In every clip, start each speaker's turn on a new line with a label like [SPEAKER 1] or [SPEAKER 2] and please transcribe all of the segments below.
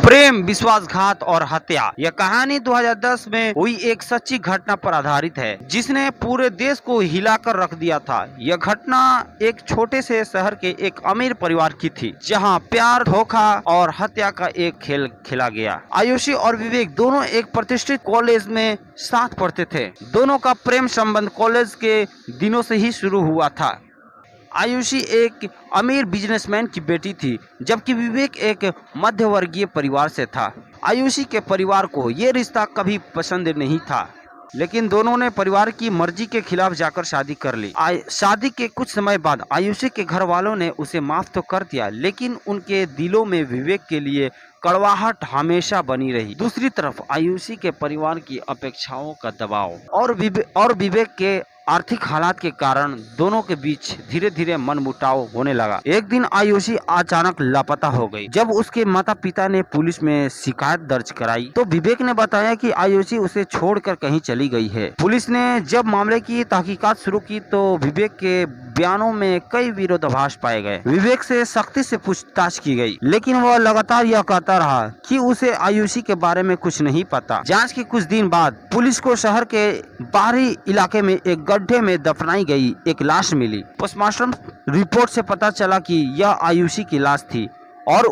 [SPEAKER 1] प्रेम, विश्वासघात और हत्या। यह कहानी 2010 में हुई एक सच्ची घटना पर आधारित है जिसने पूरे देश को हिलाकर रख दिया था। यह घटना एक छोटे से शहर के एक अमीर परिवार की थी जहां प्यार, धोखा और हत्या का एक खेल खेला गया। आयुषी और विवेक दोनों एक प्रतिष्ठित कॉलेज में साथ पढ़ते थे। दोनों का प्रेम संबंध कॉलेज के दिनों से ही शुरू हुआ था। आयुषी एक अमीर बिजनेसमैन की बेटी थी, जबकि विवेक एक मध्यवर्गीय परिवार से था। आयुषी के परिवार को ये रिश्ता कभी पसंद नहीं था, लेकिन दोनों ने परिवार की मर्जी के खिलाफ जाकर शादी कर ली। शादी के कुछ समय बाद आयुषी के घर वालों ने उसे माफ तो कर दिया, लेकिन उनके दिलों में विवेक के लिए कड़वाहट हमेशा बनी रही। दूसरी तरफ आयुषी के परिवार की अपेक्षाओं का दबाव और विवेक के आर्थिक हालात के कारण दोनों के बीच धीरे धीरे मनमुटाव होने लगा। एक दिन आयुषी अचानक लापता हो गई। जब उसके माता पिता ने पुलिस में शिकायत दर्ज कराई तो विवेक ने बताया कि आयुषी उसे छोड़कर कहीं चली गई है। पुलिस ने जब मामले की तहकीकात शुरू की तो विवेक के बयानों में कई विरोधाभास पाए गए। विवेक से सख्ती से पूछताछ की गई, लेकिन वह लगातार यह कहता रहा कि उसे आयुषी के बारे में कुछ नहीं पता। जांच के कुछ दिन बाद पुलिस को शहर के बाहरी इलाके में एक गड्ढे में दफनाई गई एक लाश मिली। पोस्टमार्टम रिपोर्ट से पता चला कि यह आयुषी की लाश थी और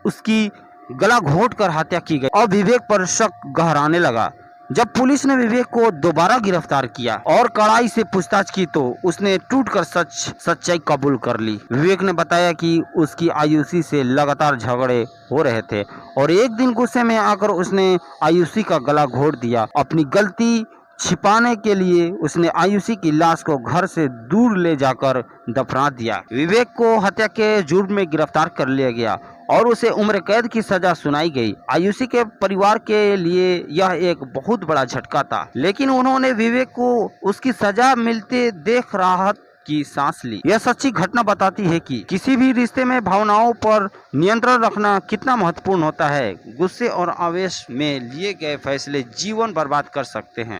[SPEAKER 1] उसकी गला घोंटकर हत्या की गई और विवेक पर शक गहराने लगा। जब पुलिस ने विवेक को दोबारा गिरफ्तार किया और कड़ाई से पूछताछ की तो उसने टूटकर सच्चाई कबूल कर ली। विवेक ने बताया कि उसकी आयुषी से लगातार झगड़े हो रहे थे और एक दिन गुस्से में आकर उसने आयुषी का गला घोंट दिया। अपनी गलती छिपाने के लिए उसने आयुषी की लाश को घर से दूर ले जाकर दफना दिया। विवेक को हत्या के जुर्म में गिरफ्तार कर लिया गया और उसे उम्र कैद की सजा सुनाई गई। आयुषी के परिवार के लिए यह एक बहुत बड़ा झटका था, लेकिन उन्होंने विवेक को उसकी सजा मिलते देख राहत की सांस ली। यह सच्ची घटना बताती है कि किसी भी रिश्ते में भावनाओं पर नियंत्रण रखना कितना महत्वपूर्ण होता है। गुस्से और आवेश में लिए गए फैसले जीवन बर्बाद कर सकते हैं।